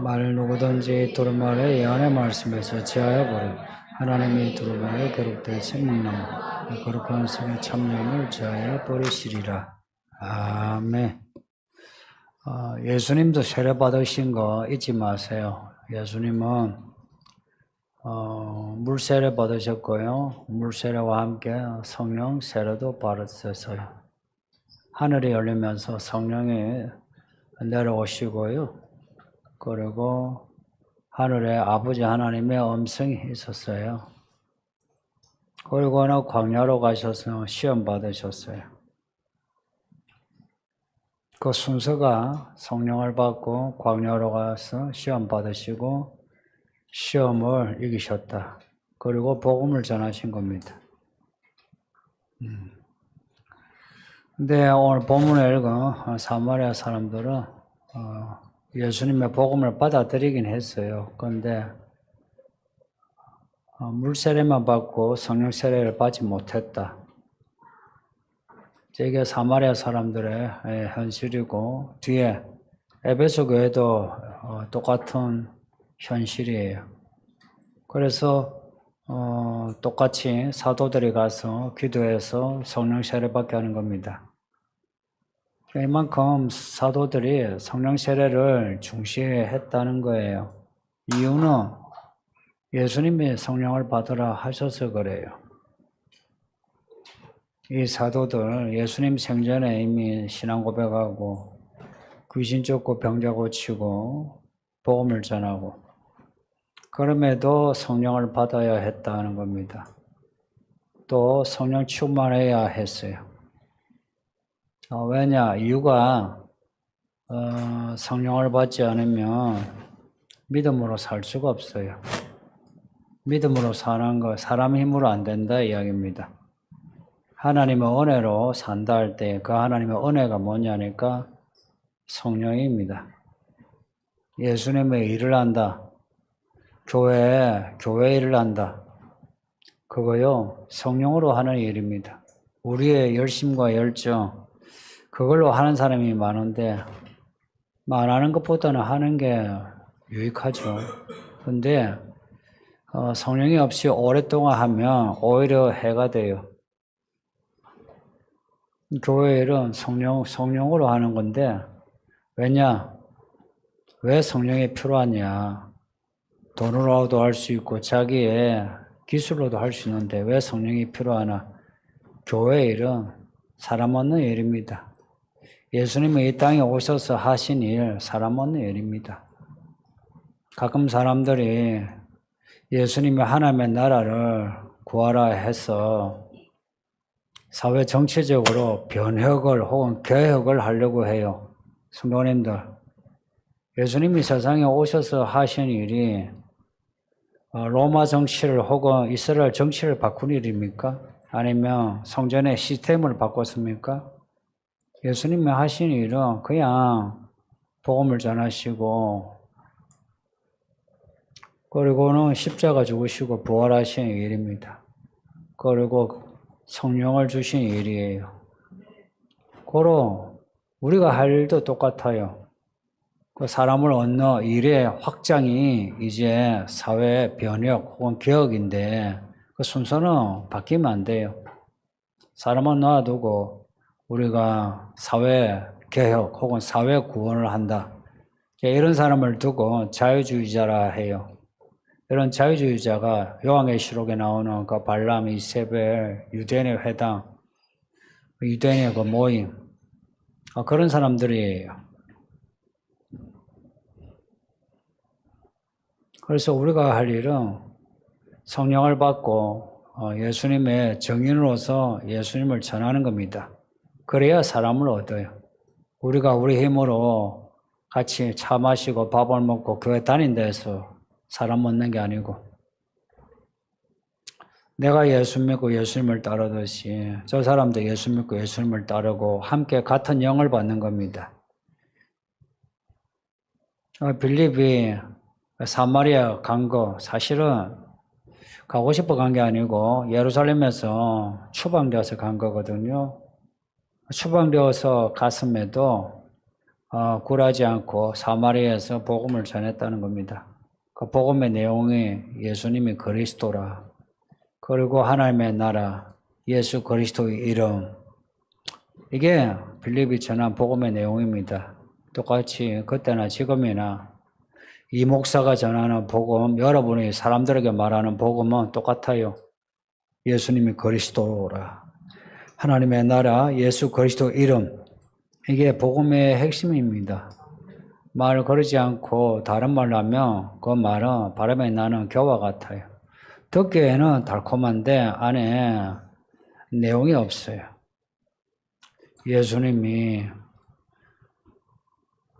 말 누구든지 두루마리의 예언의 말씀에서 지하여 버려 하나님이 두루마리에 거룩되지 못나무 거룩한 성의 참여를 지하여 버리시리라. 아멘. 예수님도 세례 받으신 거 잊지 마세요. 예수님은 물세례 받으셨고요. 물세례와 함께 성령 세례도 받으셨어요. 하늘이 열리면서 성령이 내려오시고요. 그리고 하늘에 아버지 하나님의 음성이 있었어요. 그리고는 광야로 가셔서 시험 받으셨어요. 그 순서가 성령을 받고 광야로 가서 시험 받으시고 시험을 이기셨다. 그리고 복음을 전하신 겁니다. 근데 오늘 본문에 읽은 사마리아 사람들은 예수님의 복음을 받아들이긴 했어요. 그런데 물세례만 받고 성령 세례를 받지 못했다. 이게 사마리아 사람들의 현실이고 뒤에 에베소 교회도 똑같은 현실이에요. 그래서 똑같이 사도들이 가서 기도해서 성령 세례 받게 하는 겁니다. 이만큼 사도들이 성령 세례를 중시했다는 거예요. 이유는 예수님이 성령을 받으라 하셔서 그래요. 이 사도들 예수님 생전에 이미 신앙 고백하고 귀신 쫓고 병자 고치고 복음을 전하고 그럼에도 성령을 받아야 했다는 겁니다. 또 성령 충만해야 했어요. 왜냐? 이유가 성령을 받지 않으면 믿음으로 살 수가 없어요. 믿음으로 사는 거 사람 힘으로 안 된다 이야기입니다. 하나님의 은혜로 산다 할 때 그 하나님의 은혜가 뭐냐니까 성령입니다. 예수님의 일을 한다. 교회 일을 한다. 그거요 성령으로 하는 일입니다. 우리의 열심과 열정 그걸로 하는 사람이 많은데 안 하는 것보다는 하는 게 유익하죠. 근데 성령이 없이 오랫동안 하면 오히려 해가 돼요. 교회 일은 성령으로 하는 건데 왜냐? 왜 성령이 필요하냐? 돈으로도 할 수 있고 자기의 기술로도 할 수 있는데 왜 성령이 필요하나? 교회 일은 사람 얻는 일입니다. 예수님이 이 땅에 오셔서 하신 일 사람 얻는 일입니다. 가끔 사람들이 예수님이 하나님의 나라를 구하라 해서 사회 정치적으로 변혁을 혹은 개혁을 하려고 해요. 성도님들, 예수님이 세상에 오셔서 하신 일이 로마 정치를 혹은 이스라엘 정치를 바꾼 일입니까? 아니면 성전의 시스템을 바꿨습니까? 예수님이 하신 일은 그냥 복음을 전하시고 그리고는 십자가 죽으시고 부활하신 일입니다. 그리고 성령을 주신 일이에요. 고로 우리가 할 일도 똑같아요. 그 사람을 얻는 일의 확장이 이제 사회 변혁 혹은 개혁인데 그 순서는 바뀌면 안 돼요. 사람은 놔두고 우리가 사회 개혁 혹은 사회 구원을 한다. 이런 사람을 두고 자유주의자라 해요. 이런 자유주의자가 요한계시록에 나오는 그 발람, 이세벨, 유대인의 회당, 유대인의 그 모임, 그런 사람들이에요. 그래서 우리가 할 일은 성령을 받고 예수님의 증인으로서 예수님을 전하는 겁니다. 그래야 사람을 얻어요. 우리가 우리 힘으로 같이 차 마시고 밥을 먹고 교회 다닌다 해서 사람 얻는 게 아니고 내가 예수 믿고 예수님을 따르듯이 저 사람도 예수 믿고 예수님을 따르고 함께 같은 영을 받는 겁니다. 빌립이 사마리아 간 거 사실은 가고 싶어 간 게 아니고 예루살렘에서 추방되어서 간 거거든요. 추방되어서 갔음에도 굴하지 않고 사마리아에서 복음을 전했다는 겁니다. 그 복음의 내용이 예수님이 그리스도라. 그리고 하나님의 나라, 예수 그리스도의 이름. 이게 빌립이 전한 복음의 내용입니다. 똑같이 그때나 지금이나 이 목사가 전하는 복음, 여러분이 사람들에게 말하는 복음은 똑같아요. 예수님이 그리스도라. 하나님의 나라, 예수 그리스도 이름. 이게 복음의 핵심입니다. 말을 거르지 않고 다른 말로 하면 그 말은 바람에 나는 겨와 같아요. 듣기에는 달콤한데 안에 내용이 없어요. 예수님이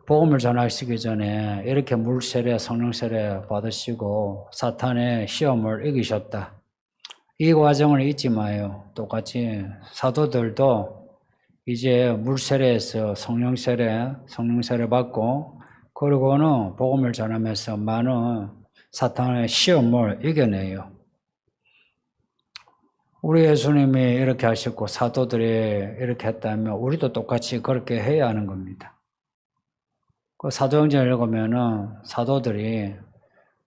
복음을 전하시기 전에 이렇게 물세례, 성령세례 받으시고 사탄의 시험을 이기셨다. 이 과정을 잊지 마요. 똑같이 사도들도 이제 물세례에서 성령세례 받고 그리고는 복음을 전하면서 많은 사탄의 시험을 이겨내요. 우리 예수님이 이렇게 하셨고 사도들이 이렇게 했다면 우리도 똑같이 그렇게 해야 하는 겁니다. 그 사도행전 읽으면은 사도들이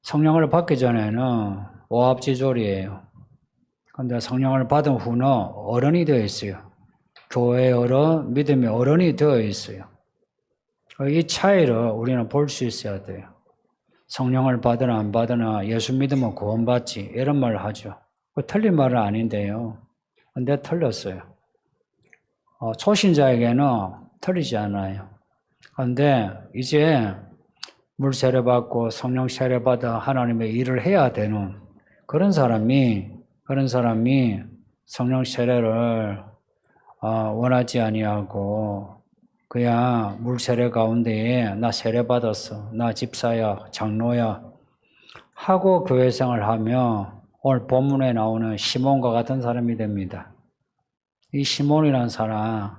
성령을 받기 전에는 오합지졸이에요. 근데 성령을 받은 후는 어른이 되어 있어요. 교회의 어른, 믿음의 어른이 되어 있어요. 이 차이를 우리는 볼 수 있어야 돼요. 성령을 받으나 안 받으나 예수 믿으면 구원받지 이런 말을 하죠. 틀린 말은 아닌데요. 근데 틀렸어요. 초신자에게는 틀리지 않아요. 근데 이제 물 세례 받고 성령 세례 받아 하나님의 일을 해야 되는 그런 사람이 성령 세례를 원하지 아니하고 그냥 물 세례 가운데에 나 세례 받았어, 나 집사야, 장로야 하고 교회 생활을 하면 오늘 본문에 나오는 시몬과 같은 사람이 됩니다. 이 시몬이라는 사람,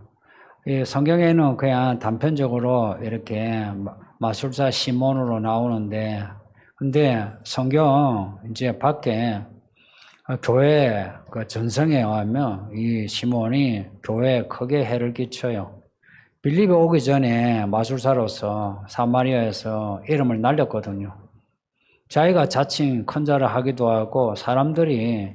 이 성경에는 그냥 단편적으로 이렇게 마술사 시몬으로 나오는데, 근데 성경 이제 밖에 교회 그 전성에 의하면 이 시몬이 교회에 크게 해를 끼쳐요. 빌립에 오기 전에 마술사로서 사마리아에서 이름을 날렸거든요. 자기가 자칭 큰 자를 하기도 하고 사람들이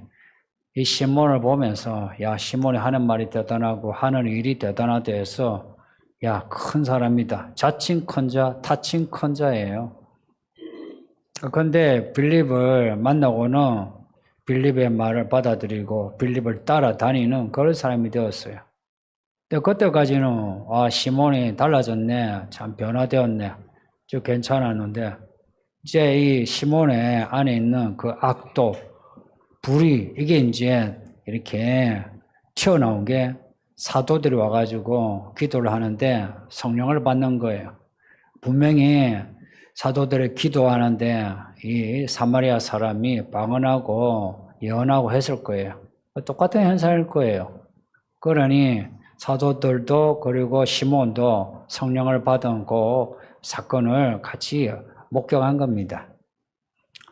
이 시몬을 보면서 야 시몬이 하는 말이 대단하고 하는 일이 대단하다 해서 야 큰 사람이다. 자칭 큰 자, 타칭 큰 자예요. 그런데 빌립을 만나고는 빌립의 말을 받아들이고 빌립을 따라다니는 그런 사람이 되었어요. 근데 그때까지는 시몬이 달라졌네, 참 변화되었네, 좀 괜찮았는데 이제 이 시몬의 안에 있는 그 악도, 불이 이게 이제 이렇게 튀어나온 게 사도들이 와가지고 기도를 하는데 성령을 받는 거예요. 분명히 사도들이 기도하는데 이 사마리아 사람이 방언하고 예언하고 했을 거예요. 똑같은 현상일 거예요. 그러니 사도들도 그리고 시몬도 성령을 받은 그 사건을 같이 목격한 겁니다.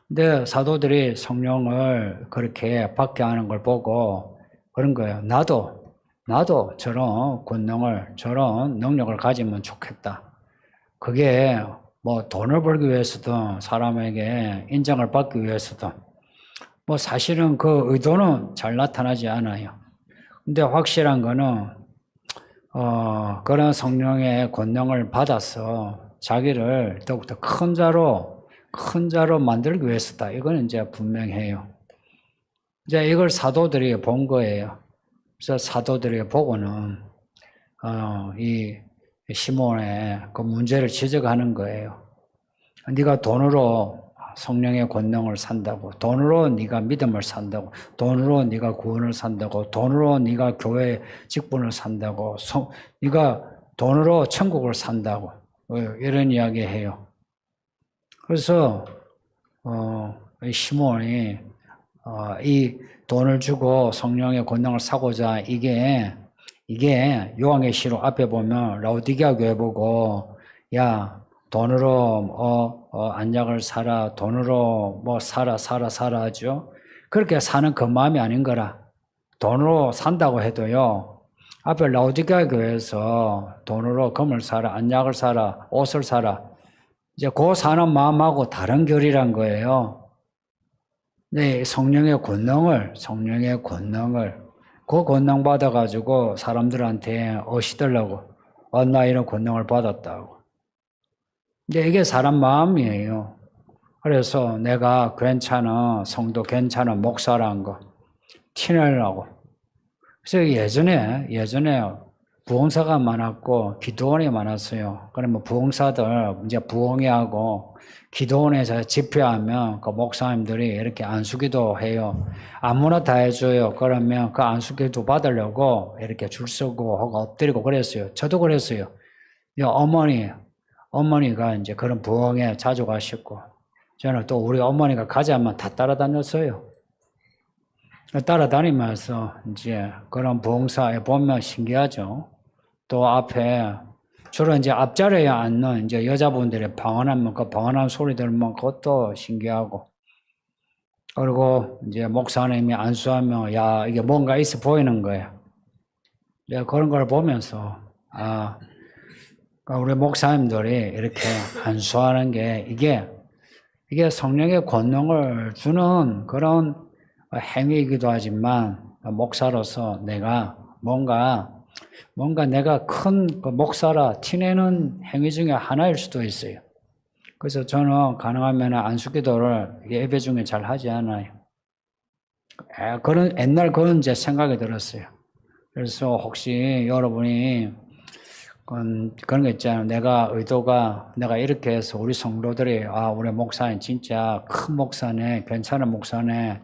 근데 사도들이 성령을 그렇게 받게 하는 걸 보고 그런 거예요. 나도 저런 권능을, 저런 능력을 가지면 좋겠다. 그게 뭐 돈을 벌기 위해서든 사람에게 인정을 받기 위해서든 뭐 사실은 그 의도는 잘 나타나지 않아요. 근데 확실한 거는 그런 성령의 권능을 받아서 자기를 더욱더 큰 자로 만들기 위해서다. 이거는 이제 분명해요. 이제 이걸 사도들이 본 거예요. 그래서 사도들이 보고는 이 시몬의 그 문제를 지적하는 거예요. 네가 돈으로 성령의 권능을 산다고, 돈으로 네가 믿음을 산다고, 돈으로 네가 구원을 산다고, 돈으로 네가 교회 직분을 산다고, 네가 돈으로 천국을 산다고 이런 이야기해요. 그래서 시몬이 이 돈을 주고 성령의 권능을 사고자 이게 요한계시록 앞에 보면 라오디게아 교회 보고 야 돈으로 안약을 사라, 돈으로 뭐 사라 하죠. 그렇게 사는 그 마음이 아닌 거라. 돈으로 산다고 해도요 앞에 라오디게아 교회에서 돈으로 금을 사라, 안약을 사라, 옷을 사라. 이제 그 사는 마음하고 다른 결이란 거예요. 네, 성령의 권능을, 그 권능 받아가지고 사람들한테 어시더라고. 나 이런 권능을 받았다고. 근데 이게 사람 마음이에요. 그래서 내가 괜찮은 성도, 괜찮은 목사라는 거 티내려고. 그래서 예전에 부흥사가 많았고 기도원이 많았어요. 그러면 부흥사들 이제 부흥회하고 기도원에서 집회하면 그 목사님들이 이렇게 안수기도 해요. 아무나 다 해줘요. 그러면 그 안수기도 받으려고 이렇게 줄 서고 하고 엎드리고 그랬어요. 저도 그랬어요. 어머니가 이제 그런 부흥회 자주 가셨고 저는 또 우리 어머니가 가자면 다 따라다녔어요. 따라다니면서 이제 그런 부흥사에 보면 신기하죠. 또 앞에 주로 이제 앞자리에 앉는 이제 여자분들이 방언하면 그 방언하는 소리 들으면 그것도 신기하고 그리고 이제 목사님이 안수하면 야 이게 뭔가 있어 보이는 거예요. 내가 그런 걸 보면서 우리 목사님들이 이렇게 안수하는 게 이게 성령의 권능을 주는 그런 행위이기도 하지만 목사로서 내가 뭔가 내가 큰 목사라 티내는 행위 중에 하나일 수도 있어요. 그래서 저는 가능하면 안수기도를 예배 중에 잘 하지 않아요. 옛날 그런 제 생각이 들었어요. 그래서 혹시 여러분이 그런 거 있잖아요. 내가 이렇게 해서 우리 성도들이 우리 목사님 진짜 큰 목사네, 괜찮은 목사네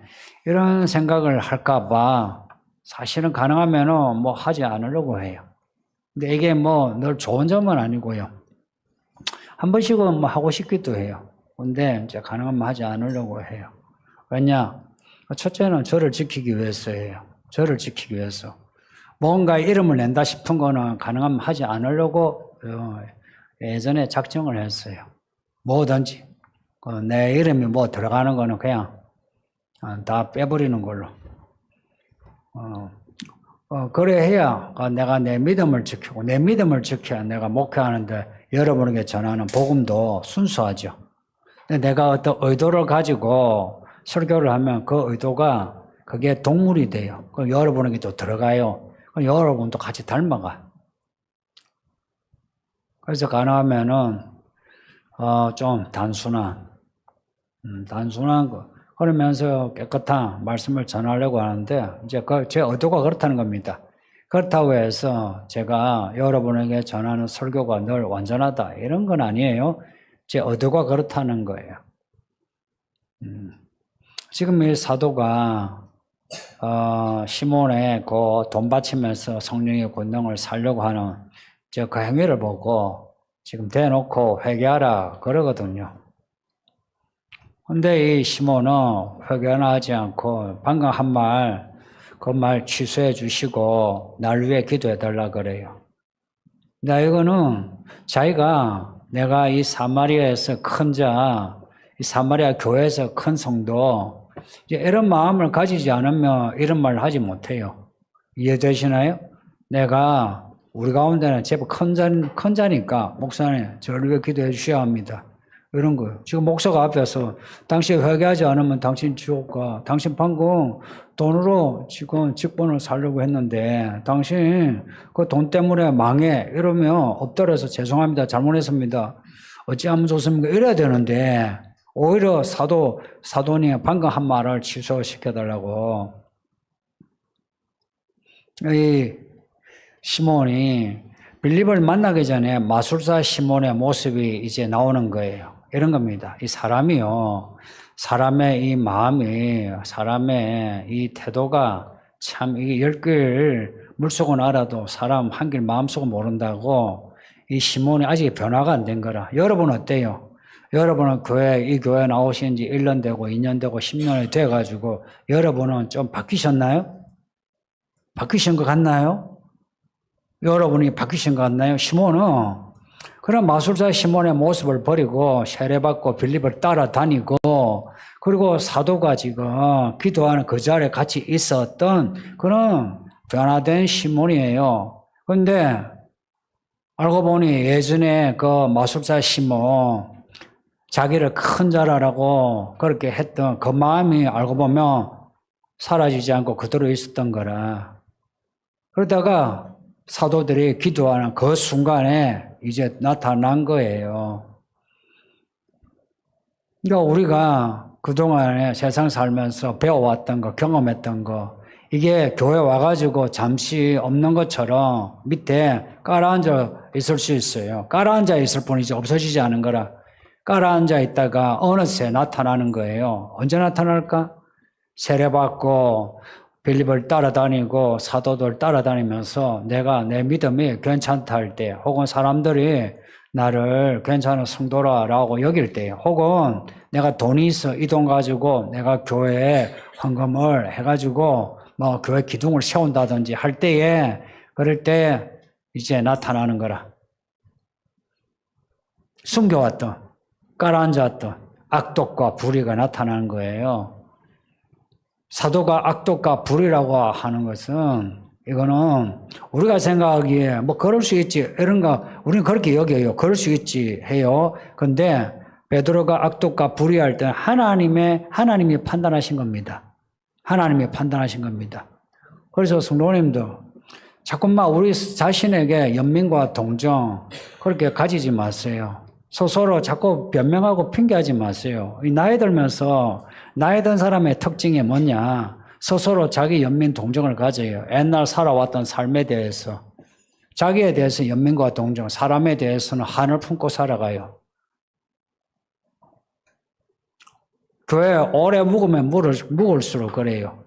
이런 생각을 할까봐 사실은 가능하면은 뭐 하지 않으려고 해요. 근데 이게 뭐 늘 좋은 점은 아니고요. 한 번씩은 뭐 하고 싶기도 해요. 근데 이제 가능하면 하지 않으려고 해요. 왜냐? 첫째는 저를 지키기 위해서예요. 저를 지키기 위해서. 뭔가 이름을 낸다 싶은 거는 가능하면 하지 않으려고 예전에 작정을 했어요. 뭐든지. 내 이름이 뭐 들어가는 거는 그냥 다 빼버리는 걸로. 그래 해야 내가 내 믿음을 지키고 내 믿음을 지켜야 내가 목회하는데 여러분에게 전하는 복음도 순수하죠. 근데 내가 어떤 의도를 가지고 설교를 하면 그 의도가 그게 동물이 돼요. 그럼 여러분에게도 들어가요. 그럼 여러분도 같이 닮아가. 그래서 가능하면은 좀 단순한 거 그러면서 깨끗한 말씀을 전하려고 하는데 이제 제 의도가 그렇다는 겁니다. 그렇다고 해서 제가 여러분에게 전하는 설교가 늘 완전하다 이런 건 아니에요. 제 의도가 그렇다는 거예요. 지금 이 사도가 시몬의 그 돈 바치면서 성령의 권능을 살려고 하는 그 행위를 보고 지금 대놓고 회개하라 그러거든요. 근데 이 시몬은 회개는 하지 않고 방금 한 그 말 취소해 주시고 날 위해 기도해 달라 그래요. 근데 이거는 자기가 내가 이 사마리아에서 이 사마리아 교회에서 큰 성도 이런 마음을 가지지 않으면 이런 말을 하지 못해요. 이해되시나요? 내가 우리 가운데는 제법 큰 자니까 목사님 저를 위해 기도해 주셔야 합니다. 이런 거예요. 지금 목사가 앞에서 당신 회개하지 않으면 당신 지옥 가. 당신 방금 돈으로 지금 직분을 살려고 했는데 당신 그 돈 때문에 망해. 이러면 엎드려서 죄송합니다. 잘못했습니다. 어찌하면 좋습니까? 이래야 되는데 오히려 사돈이 방금 한 말을 취소시켜달라고. 이 시몬이 빌립을 만나기 전에 마술사 시몬의 모습이 이제 나오는 거예요. 이런 겁니다. 이 사람이요. 사람의 이 마음이, 사람의 이 태도가 참, 이게 10길 물속은 알아도 사람 한길 마음속은 모른다고 이 시몬이 아직 변화가 안 된 거라. 여러분 어때요? 여러분은 이 교회 나오신 지 1년 되고 2년 되고 10년이 돼가지고 여러분은 좀 바뀌셨나요? 바뀌신 것 같나요? 여러분이 바뀌신 것 같나요? 시몬은 그런 마술사 시몬의 모습을 버리고 세례받고 빌립을 따라다니고 그리고 사도가 지금 기도하는 그 자리에 같이 있었던 그런 변화된 시몬이에요. 근데 알고 보니 예전에 그 마술사 시몬 자기를 큰 자라라고 그렇게 했던 그 마음이 알고 보면 사라지지 않고 그대로 있었던 거라. 그러다가 사도들이 기도하는 그 순간에 이제 나타난 거예요. 그러니까 우리가 그동안에 세상 살면서 배워왔던 거, 경험했던 거, 이게 교회 와가지고 잠시 없는 것처럼 밑에 깔아앉아 있을 수 있어요. 깔아앉아 있을 뿐이지 없어지지 않은 거라. 깔아앉아 있다가 어느새 나타나는 거예요. 언제 나타날까? 세례받고 빌립을 따라다니고 사도들 따라다니면서 내가 내 믿음이 괜찮다 할 때, 혹은 사람들이 나를 괜찮은 성도라라고 여길 때, 혹은 내가 돈이 있어 이 돈 가지고 내가 교회에 헌금을 해가지고 뭐 교회 기둥을 세운다든지 할 때에, 그럴 때 이제 나타나는 거라. 숨겨왔던, 깔아앉았던 악독과 불의가 나타나는 거예요. 사도가 악독과 불의라고 하는 것은, 이거는 우리가 생각하기에 뭐 그럴 수 있지 이런 거 우리는 그렇게 여겨요. 그럴 수 있지 해요. 근데 베드로가 악독과 불의할 때는 하나님이 판단하신 겁니다. 하나님이 판단하신 겁니다. 그래서 성도님도 자꾸만 우리 자신에게 연민과 동정 그렇게 가지지 마세요. 스스로 자꾸 변명하고 핑계하지 마세요. 나이 들면서 나이 든 사람의 특징이 뭐냐? 스스로 자기 연민 동정을 가져요. 옛날 살아왔던 삶에 대해서, 자기에 대해서 연민과 동정, 사람에 대해서는 한을 품고 살아가요. 교회 오래 묵으면 묵을수록 그래요.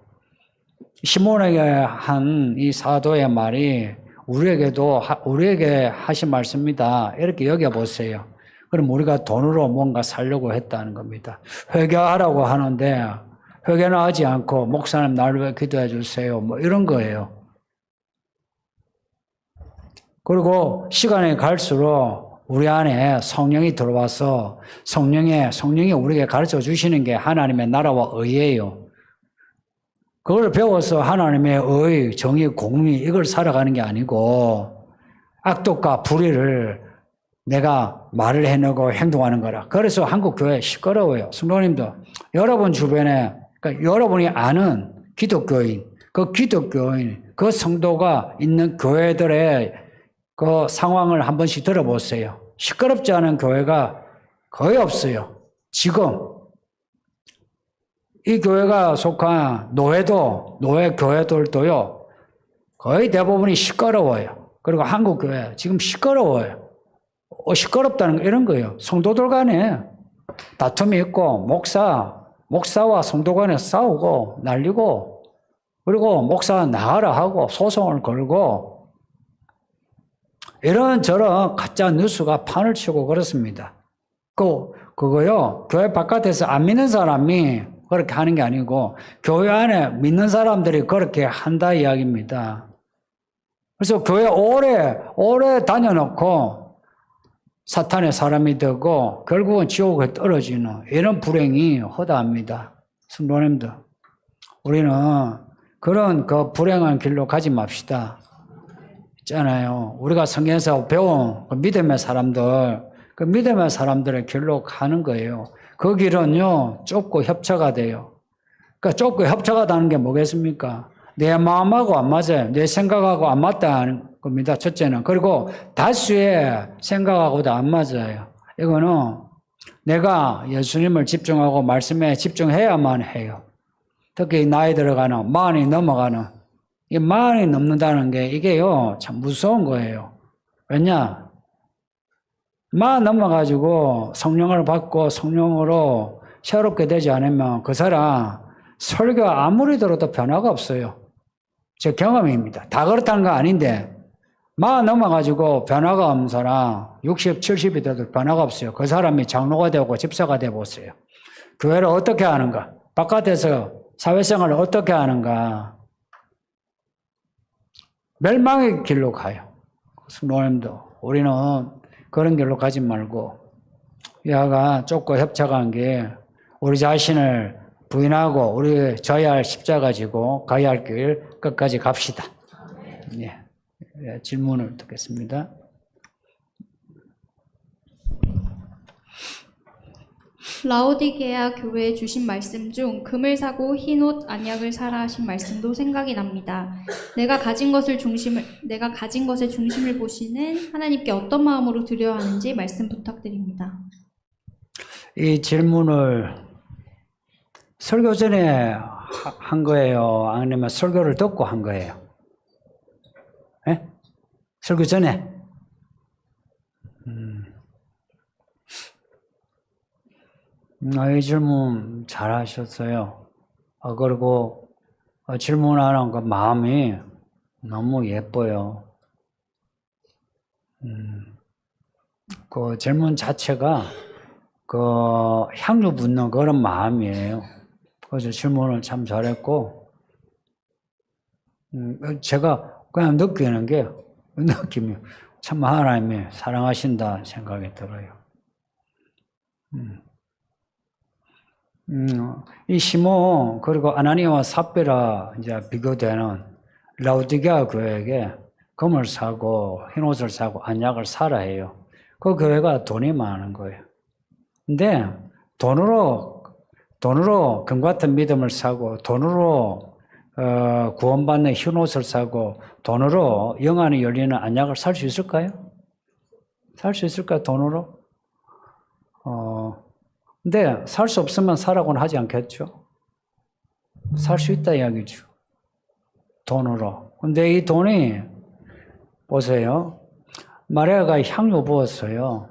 시몬에게 한 이 사도의 말이 우리에게 하신 말씀이다. 이렇게 여겨보세요. 그럼 우리가 돈으로 뭔가 살려고 했다는 겁니다. 회개하라고 하는데 회개는 하지 않고 목사님 나를 위해 기도해 주세요. 뭐 이런 거예요. 그리고 시간이 갈수록 우리 안에 성령이 들어와서 성령이 우리에게 가르쳐 주시는 게 하나님의 나라와 의예요. 그걸 배워서 하나님의 의, 정의, 공의 이걸 살아가는 게 아니고 악독과 불의를 내가 말을 해내고 행동하는 거라. 그래서 한국 교회 시끄러워요. 성도님도 여러분 주변에, 그러니까 여러분이 아는 기독교인, 그 성도가 있는 교회들의 그 상황을 한 번씩 들어보세요. 시끄럽지 않은 교회가 거의 없어요. 지금 이 교회가 속한 노예 교회들도요, 거의 대부분이 시끄러워요. 그리고 한국 교회 지금 시끄러워요. 시끄럽다는 거 이런 거예요. 성도들 간에 다툼이 있고 목사와 성도 간에 싸우고 난리고, 그리고 목사 나가라 하고 소송을 걸고, 이런저런 가짜 뉴스가 판을 치고 그렇습니다. 그거요, 교회 바깥에서 안 믿는 사람이 그렇게 하는 게 아니고 교회 안에 믿는 사람들이 그렇게 한다 이야기입니다. 그래서 교회 오래 다녀놓고 사탄의 사람이 되고 결국은 지옥에 떨어지는 이런 불행이 허다합니다. 성도님들, 우리는 그런 그 불행한 길로 가지 맙시다. 있잖아요. 우리가 성경에서 배운 그 믿음의 사람들의 길로 가는 거예요. 그 길은요, 좁고 협차가 돼요. 그러니까 좁고 협차가다는 게 뭐겠습니까? 내 마음하고 안 맞아요. 내 생각하고 안 맞다는 겁니다. 첫째는. 그리고 다수의 생각하고도 안 맞아요. 이거는 내가 예수님을 집중하고 말씀에 집중해야만 해요. 특히 나이 들어가는, 만이 넘어가는, 이 만이 넘는다는 게 이게요, 참 무서운 거예요. 왜냐? 만 넘어가지고 성령을 받고 성령으로 새롭게 되지 않으면 그 사람 설교 아무리 들어도 변화가 없어요. 제 경험입니다. 다 그렇다는 거 아닌데, 만 넘어가지고 변화가 없는 사람 60, 70이 돼도 변화가 없어요. 그 사람이 장로가 되고 집사가 되고 있어요. 교회를 어떻게 하는가? 바깥에서 사회생활을 어떻게 하는가? 멸망의 길로 가요. 성도님도 우리는 그런 길로 가지 말고, 야가 좁고 협착한 게 우리 자신을 부인하고 우리 져야 할 십자가 지고 가야 할 길 끝까지 갑시다. 예. 예, 질문을 듣겠습니다. 라오디게아 교회에 주신 말씀 중 금을 사고 흰옷 안약을 사라 하신 말씀도 생각이 납니다. 내가 가진 것의 중심을 보시는 하나님께 어떤 마음으로 드려야 하는지 말씀 부탁드립니다. 이 질문을 설교 전에 한 거예요? 아니면 설교를 듣고 한 거예요? 예? 설교 전에? 이 질문 잘 하셨어요. 그리고 질문하는 그 마음이 너무 예뻐요. 그 질문 자체가 그 향유 붓는 그런 마음이에요. 그래서 질문을 참 잘했고, 제가 그냥 느끼는 게, 느낌이 참 하나님이 사랑하신다 생각이 들어요. 이 시몬, 그리고 아나니아와 삽비라 이제 비교되는 라오디게아 교회에게 금을 사고 흰옷을 사고 안약을 사라 해요. 그 교회가 돈이 많은 거예요. 근데 돈으로 금 같은 믿음을 사고 돈으로 구원받는 흰옷을 사고 돈으로 영안이 열리는 안약을 살 수 있을까요? 살 수 있을까요? 돈으로? 근데 살 수 없으면 사라고는 하지 않겠죠? 살 수 있다 이야기죠. 돈으로. 근데 이 돈이 보세요. 마리아가 향유 부었어요.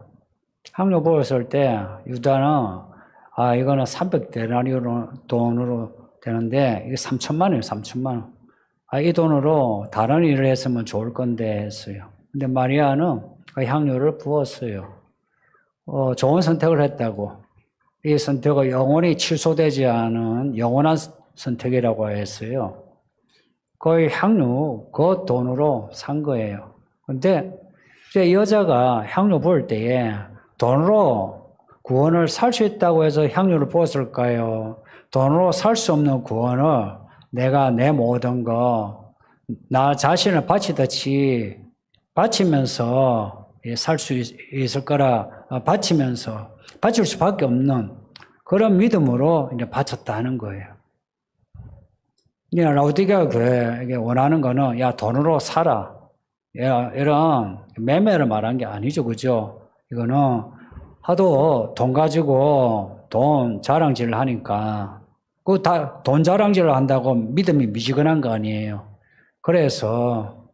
향유 부었을 때 유다는 이거는 300데나리온 돈으로 되는데 이게 3천만 원이에요. 3천만 원. 이 돈으로 다른 일을 했으면 좋을 건데 했어요. 근데 마리아는 그 향유를 부었어요. 좋은 선택을 했다고. 이 선택은 영원히 취소되지 않은 영원한 선택이라고 했어요. 그 향유, 그 돈으로 산 거예요. 근데 이제 여자가 향유 부을 때에 돈으로 구원을 살 수 있다고 해서 향유를 부었을까요? 돈으로 살 수 없는 구원을 내가 내 모든 거, 나 자신을 바치듯이 바치면서 살 수 있을 거라 바치면서 바칠 수밖에 없는 그런 믿음으로 이제 바쳤다는 거예요. 라오디게아 교회에게 원하는 거는 야 돈으로 사라. 이런 매매를 말한 게 아니죠, 그죠? 이거는 하도 돈 가지고 돈 자랑질을 하니까 그 다 돈 자랑질을 한다고 믿음이 미지근한 거 아니에요. 그래서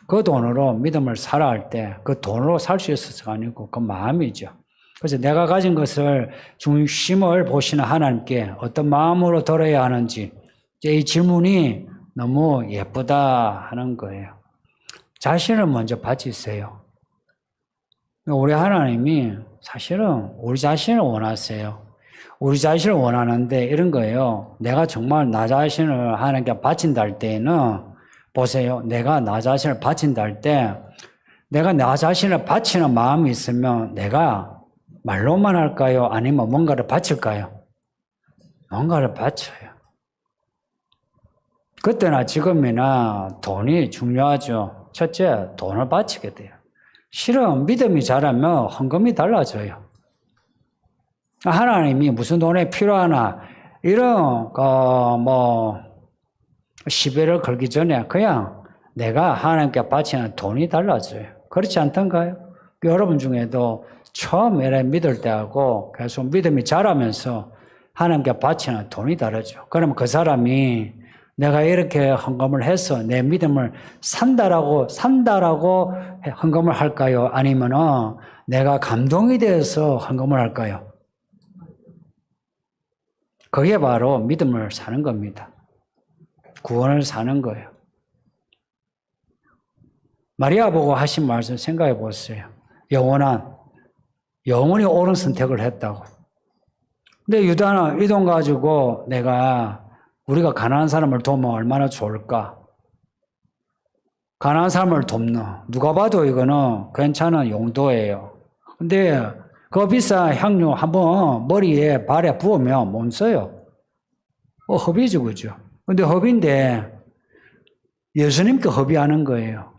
그 돈으로 믿음을 사라 할 때 그 돈으로 살 수 있어서가 아니고 그 마음이죠. 그래서 내가 가진 것을 중심을 보시는 하나님께 어떤 마음으로 들어야 하는지 이 질문이 너무 예쁘다 하는 거예요. 자신을 먼저 바치세요. 우리 하나님이 사실은 우리 자신을 원하세요. 우리 자신을 원하는데 이런 거예요. 내가 정말 나 자신을 하나님께 바친다 할 때는 보세요. 내가 나 자신을 바친다 할 때 내가 나 자신을 바치는 마음이 있으면 내가 말로만 할까요? 아니면 뭔가를 바칠까요? 뭔가를 바쳐요. 그때나 지금이나 돈이 중요하죠. 첫째, 돈을 바치게 돼요. 실은 믿음이 자라면 헌금이 달라져요. 하나님이 무슨 돈이 필요하나 이런 시비를 걸기 전에 그냥 내가 하나님께 바치는 돈이 달라져요. 그렇지 않던가요? 여러분 중에도 처음에 믿을 때하고 계속 믿음이 자라면서 하나님께 바치는 돈이 다르죠. 그러면 그 사람이 내가 이렇게 헌금을 해서 내 믿음을 산다라고 헌금을 할까요? 아니면은 내가 감동이 되어서 헌금을 할까요? 그게 바로 믿음을 사는 겁니다. 구원을 사는 거예요. 마리아 보고 하신 말씀 생각해 보세요. 영원히 옳은 선택을 했다고. 근데 유다는 이 돈 가지고 우리가 가난한 사람을 도우면 얼마나 좋을까? 가난한 사람을 돕는, 누가 봐도 이거는 괜찮은 용도예요. 근데 그 비싼 향유 한번 머리에 발에 부으면 못 써요. 헛이죠, 그죠? 근데 헛인데 예수님께 허비하는 거예요.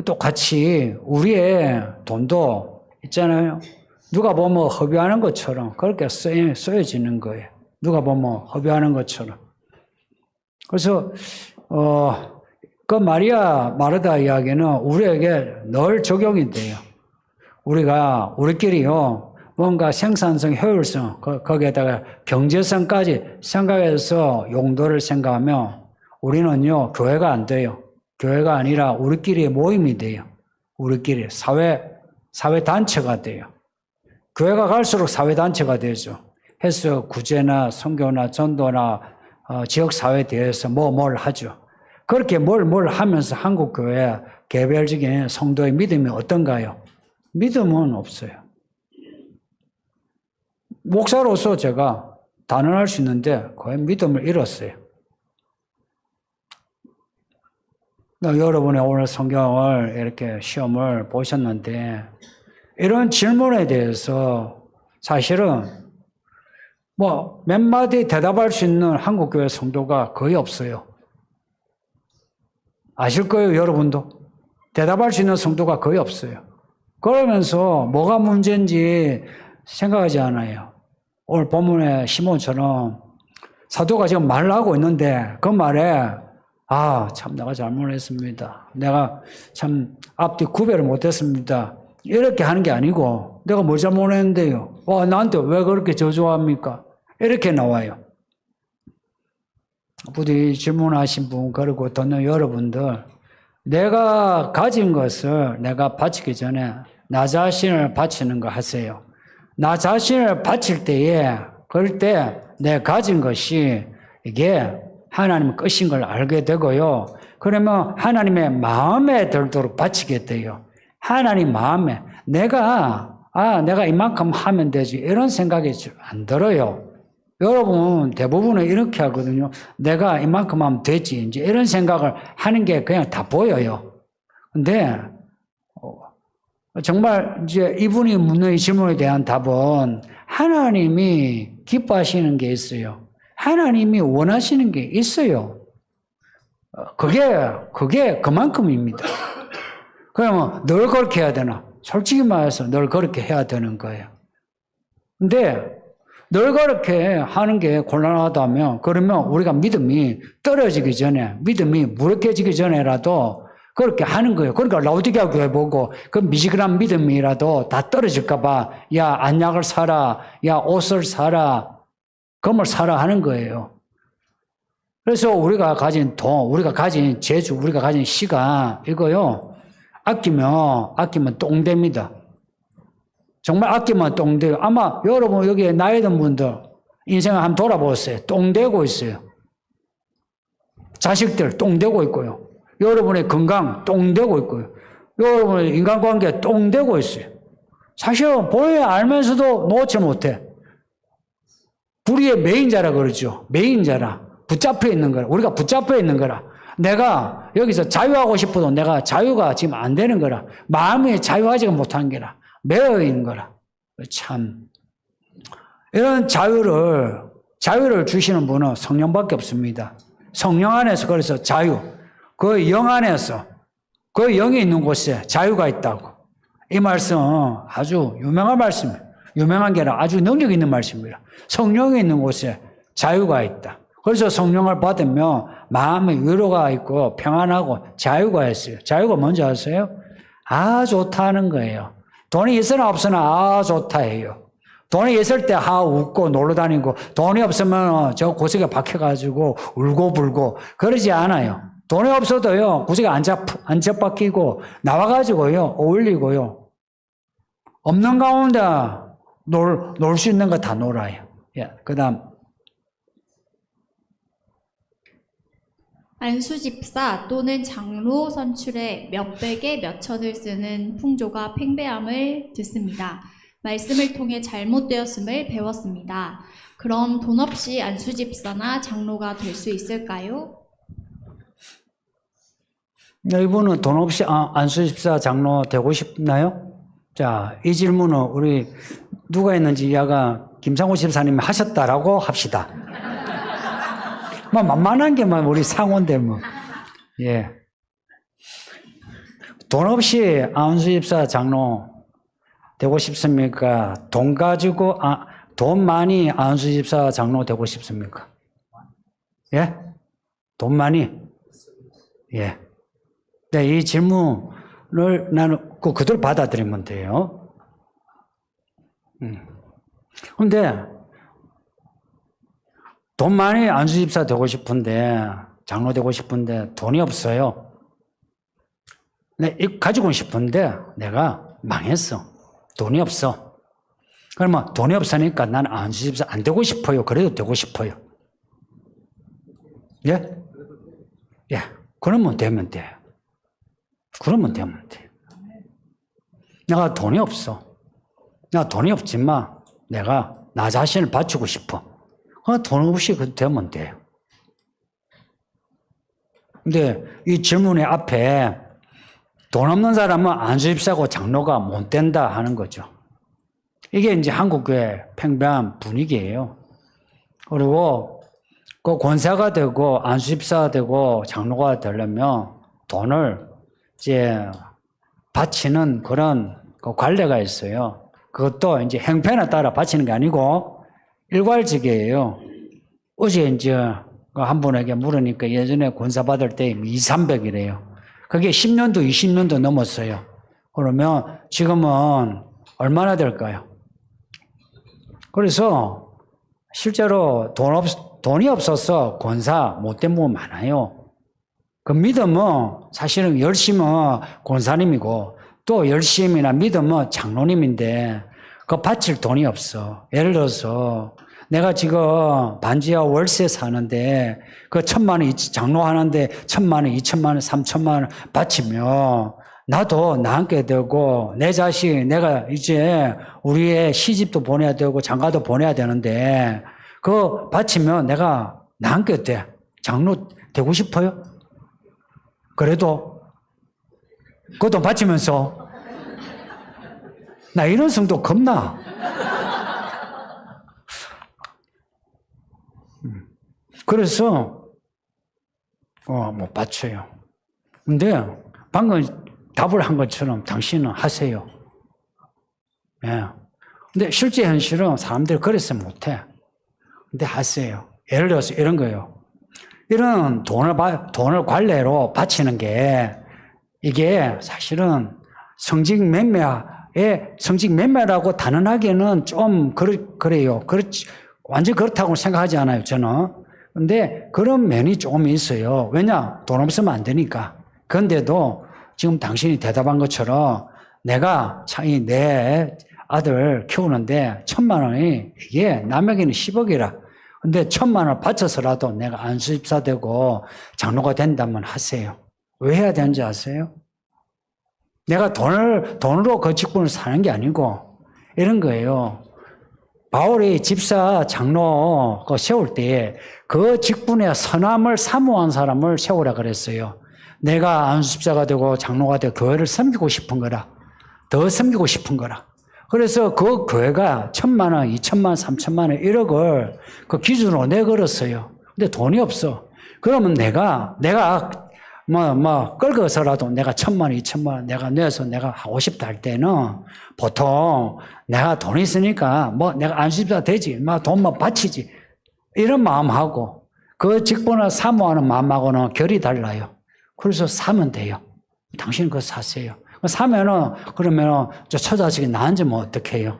똑같이 우리의 돈도 있잖아요. 누가 보면 허비하는 것처럼 그렇게 쓰여지는 거예요. 누가 보면 허비하는 것처럼. 그래서 그 마리아 마르다 이야기는 우리에게 늘 적용이 돼요. 우리가 우리끼리요 뭔가 생산성, 효율성 거기에다가 경제성까지 생각해서 용도를 생각하면 우리는요 교회가 안 돼요. 교회가 아니라 우리끼리의 모임이 돼요. 우리끼리 사회 단체가 돼요. 교회가 갈수록 사회 단체가 되죠. 해서 구제나 선교나 전도나 지역 사회에 대해서 뭘 하죠. 그렇게 뭘 하면서 한국 교회 개별적인 성도의 믿음이 어떤가요? 믿음은 없어요. 목사로서 제가 단언할 수 있는데 거의 믿음을 잃었어요. 여러분이 오늘 성경을 이렇게 시험을 보셨는데 이런 질문에 대해서 사실은 몇 마디 대답할 수 있는 한국교회 성도가 거의 없어요. 아실 거예요, 여러분도. 대답할 수 있는 성도가 거의 없어요. 그러면서 뭐가 문제인지 생각하지 않아요. 오늘 본문의 시몬처럼 사도가 지금 말을 하고 있는데 그 말에 참 내가 잘못했습니다. 내가 참 앞뒤 구별을 못했습니다. 이렇게 하는 게 아니고 내가 뭘 잘못했는데요. 나한테 왜 그렇게 저주합니까? 이렇게 나와요. 부디 질문하신 분 그리고 듣는 여러분들 내가 가진 것을 내가 바치기 전에 나 자신을 바치는 거 하세요. 나 자신을 바칠 때에 그럴 때 내 가진 것이 이게 하나님의 끝인 걸 알게 되고요. 그러면 하나님의 마음에 들도록 바치게 돼요. 하나님 마음에 내가 이만큼 하면 되지 이런 생각이 안 들어요. 여러분 대부분은 이렇게 하거든요. 내가 이만큼 하면 되지 이제 이런 생각을 하는 게 그냥 다 보여요. 근데 정말 이제 이분이 묻는 이 질문에 대한 답은 하나님이 기뻐하시는 게 있어요. 하나님이 원하시는 게 있어요. 그게 그만큼입니다. 그러면 늘 그렇게 해야 되나? 솔직히 말해서 늘 그렇게 해야 되는 거예요. 근데 늘 그렇게 하는 게 곤란하다면 그러면 우리가 믿음이 떨어지기 전에 믿음이 무력해지기 전에라도 그렇게 하는 거예요. 그러니까 라오디게아 교회 보고 그 미지근한 믿음이라도 다 떨어질까 봐 야 안약을 사라, 야 옷을 사라, 금을 사라 하는 거예요. 그래서 우리가 가진 돈, 우리가 가진 재주, 우리가 가진 시간 이거요 아끼면 똥됩니다. 정말 아끼면 똥돼요. 아마 여러분 여기에 나이 든 분들 인생을 한번 돌아보세요. 똥되고 있어요. 자식들 똥되고 있고요. 여러분의 건강 똥되고 있고요. 여러분의 인간관계 똥되고 있어요. 사실은 보여야 알면서도 놓지 못해. 불의의 메인자라 그러죠. 메인자라. 붙잡혀 있는 거라. 우리가 붙잡혀 있는 거라. 내가 여기서 자유하고 싶어도 내가 자유가 지금 안 되는 거라. 마음이 자유하지가 못한 게라. 매여 있는 거라. 참. 이런 자유를 주시는 분은 성령밖에 없습니다. 성령 안에서 그래서 자유. 그 영 안에서, 그 영이 있는 곳에 자유가 있다고. 이 말씀은 아주 유명한 말씀이에요. 유명한 게 아니라 아주 능력 있는 말씀입니다. 성령이 있는 곳에 자유가 있다. 그래서 성령을 받으면 마음에 위로가 있고 평안하고 자유가 있어요. 자유가 뭔지 아세요? 좋다는 거예요. 돈이 있으나 없으나 좋다 해요. 돈이 있을 때 웃고 놀러 다니고 돈이 없으면 저 구석에 박혀가지고 울고 불고 그러지 않아요. 돈이 없어도요 구석에 안 잡박히고 나와가지고요 어울리고요 없는 가운데 놀 수 있는 거 다 놀아요. 그다음 안수집사 또는 장로 선출에 몇백에 몇천을 쓰는 풍조가 팽배함을 듣습니다. 말씀을 통해 잘못되었음을 배웠습니다. 그럼 돈 없이 안수집사나 장로가 될 수 있을까요? 이분은 돈 없이 안수집사 장로 되고 싶나요? 자, 이 질문은 우리 누가 했는지 야가 김상호 집사님이 하셨다라고 합시다. 만만한 게만 우리 상호인데 뭐. 예. 돈 없이 안수 집사 장로 되고 싶습니까? 돈 가지고, 돈 많이 안수 집사 장로 되고 싶습니까? 예? 돈 많이? 예. 네, 이 질문을 나는 그대로 받아들이면 돼요. 근데, 돈 많이 안수 집사 되고 싶은데, 장로 되고 싶은데, 돈이 없어요. 가지고 싶은데, 내가 망했어. 돈이 없어. 그러면 돈이 없으니까 나는 안수 집사 안 되고 싶어요. 그래도 되고 싶어요. 예? 예. 그러면 되면 돼. 그러면 되면 돼. 내가 돈이 없어. 내가 돈이 없지만 내가 나 자신을 바치고 싶어. 돈 없이 그 되면 돼요. 근데 이 질문의 앞에 돈 없는 사람은 안수집사고 장로가 못 된다 하는 거죠. 이게 이제 한국교회 팽배한 분위기예요. 그리고 그 권사가 되고 안수집사가 되고 장로가 되려면 돈을 이제 바치는 그런 그 관례가 있어요. 그것도 이제 행편에 따라 바치는 게 아니고 일괄적이에요. 어제 이제 한 분에게 물으니까 예전에 권사 받을 때 200~300이래요. 그게 10년도, 20년도 넘었어요. 그러면 지금은 얼마나 될까요? 그래서 실제로 돈이 없어서 권사 못된 분 많아요. 그 믿음은 사실은 열심은 권사님이고 또 열심이나 믿음은 장로님인데 그 바칠 돈이 없어. 예를 들어서 내가 지금 반지하 월세 사는데 그 1,000만 원 장로 하는데 1,000만 원, 2,000만 원, 3,000만 원 바치면 나도 남게 되고 내 자식 내가 이제 우리의 시집도 보내야 되고 장가도 보내야 되는데 그거 바치면 내가 남게 돼. 장로 되고 싶어요? 그래도 그 돈 바치면서 나 이런 성도 겁나. 그래서 못 바쳐요. 근데 방금 답을 한 것처럼 당신은 하세요. 예. 근데 실제 현실은 사람들이 그래서 못해. 근데 하세요. 예를 들어서 이런 거예요. 이런 돈을 관례로 바치는 게 이게 사실은 성직 매매라고 단언하기에는 좀 그래요. 완전 그렇다고 생각하지 않아요, 저는. 근데 그런 면이 조금 있어요. 왜냐? 돈 없으면 안 되니까. 그런데도 지금 당신이 대답한 것처럼 내가 참 내 아들 키우는데 1,000만 원이 이게 남에게는 10억이라. 근데 1,000만 원 바쳐서라도 내가 안수집사 되고 장로가 된다면 하세요. 왜 해야 되는지 아세요? 내가 돈으로 그 직분을 사는 게 아니고 이런 거예요. 바울이 집사 장로 세울 때 그 직분에 선함을 사모한 사람을 세우라 그랬어요. 내가 안수집사가 되고 장로가 되고 교회를 섬기고 싶은 거라. 더 섬기고 싶은 거라. 그래서 그 교회가 1,000만 원, 2,000만 원, 3,000만 원, 1억을 그 기준으로 내걸었어요. 근데 돈이 없어. 그러면 내가 끌어서라도 내가 1,000만 원, 2,000만 원 내가 내서 내가 하고 싶다 할 때는 보통 내가 돈 있으니까 내가 안수집사 되지. 돈 바치지. 이런 마음하고 그 직분을 사모하는 마음하고는 결이 달라요. 그래서 사면 돼요. 당신은 그거 사세요. 사면은 그러면은 저 처자식이 나앉으면 어떡해요?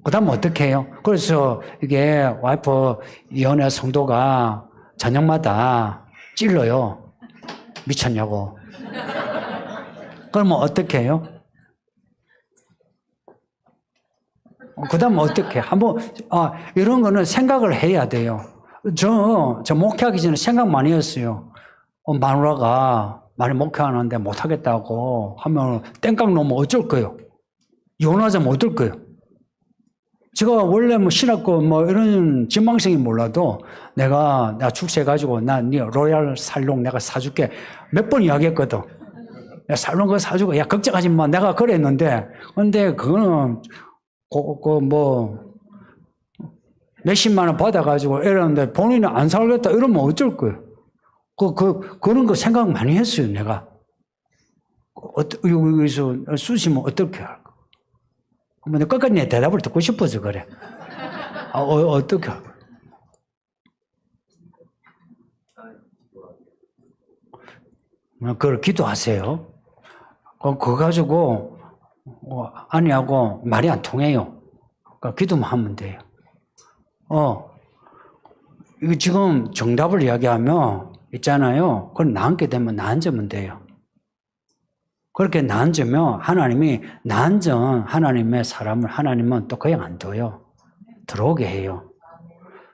그 다음 어떻게 해요? 그래서 이게 와이프 이혼의 성도가 저녁마다 찔러요. 미쳤냐고. 그러면 어떻게 해요? 그 다음 어떻게 해? 한번, 이런 거는 생각을 해야 돼요. 저 목회하기 전에 생각 많이 했어요. 마누라가 많이 목회하는데 못하겠다고 하면 땡깡 놓으면 어쩔 거예요? 이혼하자면 어떨 거예요? 제가 원래 신학교 이런 진망성이 몰라도 내가 출세해가지고 네 로얄 살롱 내가 사줄게 몇 번 이야기했거든. 야, 살롱 그거 사주고 야 걱정하지 마 내가 그랬는데 근데 그거는 몇십만 원 받아가지고 이러는데 본인은 안 살겠다 이러면 어쩔 거예요? 그런 거 생각 많이 했어요, 내가. 여기서 쑤시면 어떻게 할까? 내가 끝까지 내 대답을 듣고 싶어서 그래. 어떻게 할까? 그걸 기도하세요. 그거 가지고, 아니하고 말이 안 통해요. 그러니까 기도만 하면 돼요. 이거 지금 정답을 이야기하면 있잖아요. 그걸 나앉게 되면 나앉으면 돼요. 그렇게 나앉으면 하나님이 나앉은 하나님의 사람을 하나님은 또 그냥 안 둬요. 들어오게 해요.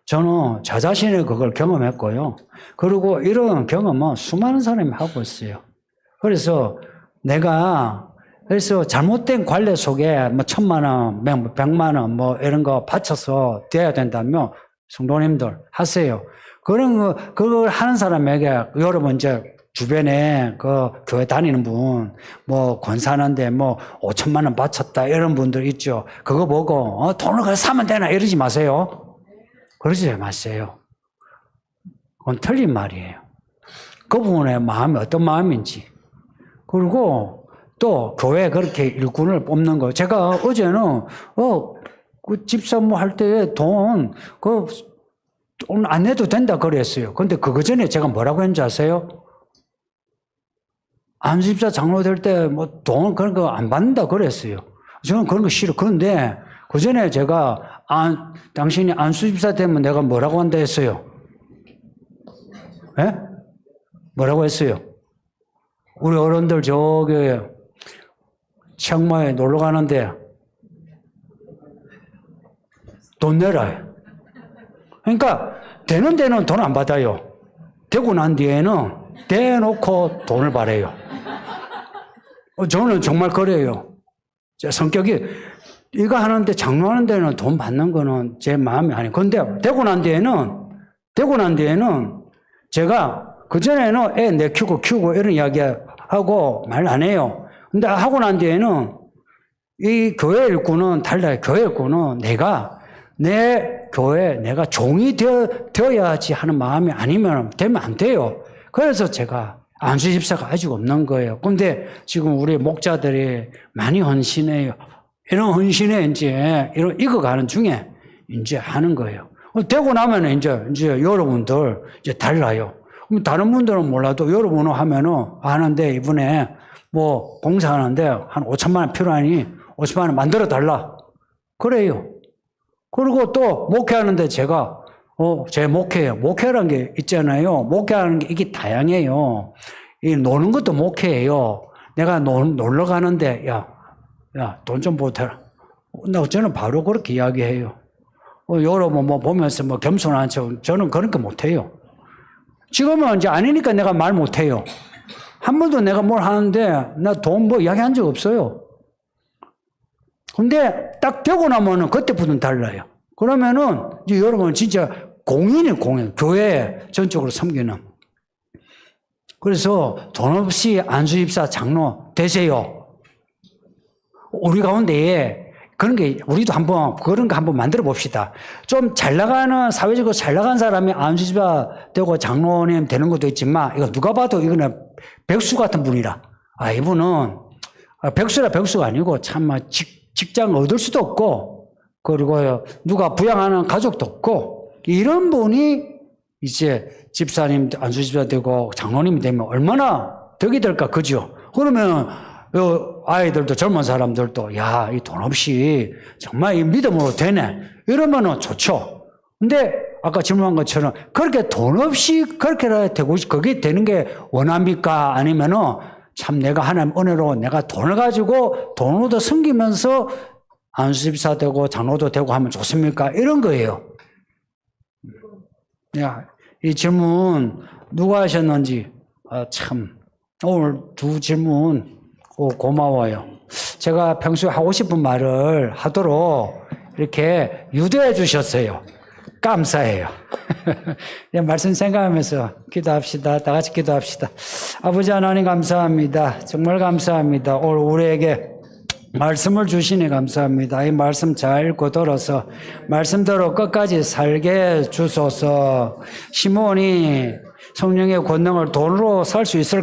저는 저 자신이 그걸 경험했고요. 그리고 이런 경험은 수많은 사람이 하고 있어요. 그래서 그래서 잘못된 관례 속에 뭐 1,000만 원, 100만 원 뭐 이런 거 바쳐서 돼야 된다면 성도님들 하세요. 그걸 하는 사람에게 여러분 이제 주변에 그 교회 다니는 분, 뭐 권사하는데 뭐 5천만 원 바쳤다 이런 분들 있죠. 그거 보고 돈을 가서 사면 되나 이러지 마세요. 그러지 마세요. 그건 틀린 말이에요. 그분의 마음이 어떤 마음인지. 그리고 또 교회 그렇게 일꾼을 뽑는 거. 제가 어제는 그 집사모 할 때 돈 안 내도 된다 그랬어요. 근데 그거 전에 제가 뭐라고 했는지 아세요? 안수집사 장로 될 때 뭐 돈 그런 거 안 받는다 그랬어요. 저는 그런 거 싫어. 그런데 그 전에 제가 당신이 안수집사 되면 내가 뭐라고 한다 했어요? 예? 뭐라고 했어요? 우리 어른들 저기 치앙마이 놀러 가는데 돈 내라. 그러니까 되는 데는 돈 안 받아요. 되고 난 뒤에는 대놓고 돈을 바래요. 저는 정말 그래요. 제 성격이 이거 하는데 장로하는 데는 돈 받는 거는 제 마음이 아니에요. 근데 되고 난 뒤에는 제가 그전에는 애 내 키우고 이런 이야기 하고 말 안 해요. 근데 하고 난 뒤에는 이 교회 일꾼은 달라요. 교회 일꾼은 내 교회 내가 종이 되어야지 하는 마음이 아니면 되면 안 돼요. 그래서 제가 안수집사가 아직 없는 거예요. 근데 지금 우리 목자들이 많이 헌신해요. 이런 헌신에 이제 익어가는 중에 이제 하는 거예요. 되고 나면 이제 여러분들 이제 달라요. 그럼 다른 분들은 몰라도 여러분은 하면은 하는데 이번에 뭐 공사하는데 한 5천만 원 필요하니 50만 원 만들어 달라. 그래요. 그리고 또 목회하는데 제가 제 목회예요. 목회라는 게 있잖아요. 목회하는 게 이게 다양해요. 이 노는 것도 목회예요. 내가 놀러 가는데 야 돈 좀 보태라. 저는 바로 그렇게 이야기해요. 여러분 뭐 보면서 뭐 겸손한 척 저는 그런 거 못해요. 지금은 이제 아니니까 내가 말 못해요. 한 번도 내가 뭘 하는데 나 돈 뭐 이야기한 적 없어요. 근데 딱 되고 나면은 그때부터는 달라요. 그러면은 이제 여러분 진짜 공인 교회 전적으로 섬기는. 그래서 돈 없이 안수집사 장로 되세요. 우리 가운데에 그런 게 우리도 그런 거 한번 만들어 봅시다. 좀 잘 나가는 사회적으로 잘 나간 사람이 안수집사 되고 장로님 되는 것도 있지만 이거 누가 봐도 이거는 백수 같은 분이라. 이분은 백수가 아니고 참 직장 얻을 수도 없고 그리고 누가 부양하는 가족도 없고 이런 분이 이제 집사님 안수집사 되고 장로님이 되면 얼마나 덕이 될까 그죠? 그러면 아이들도 젊은 사람들도 이 돈 없이 정말 이 믿음으로 되네 이러면은 좋죠. 근데 아까 질문한 것처럼 그렇게 돈 없이 그렇게 되고 그게 되는 게 원합니까? 아니면은 참 내가 하나님 은혜로 내가 돈을 가지고 돈으로도 섬기면서 안수집사 되고 장로도 되고 하면 좋습니까? 이런 거예요. 이 질문 누가 하셨는지 참 오늘 두 질문 고마워요. 제가 평소에 하고 싶은 말을 하도록 이렇게 유도해 주셨어요. 감사해요. 말씀 생각하면서 기도합시다. 다 같이 기도합시다. 아버지 하나님 감사합니다. 정말 감사합니다. 오늘 우리에게 말씀을 주시니 감사합니다. 이 말씀 잘 읽고 들어서 말씀대로 끝까지 살게 주소서. 시몬이 성령의 권능을 돈으로 살 수 있을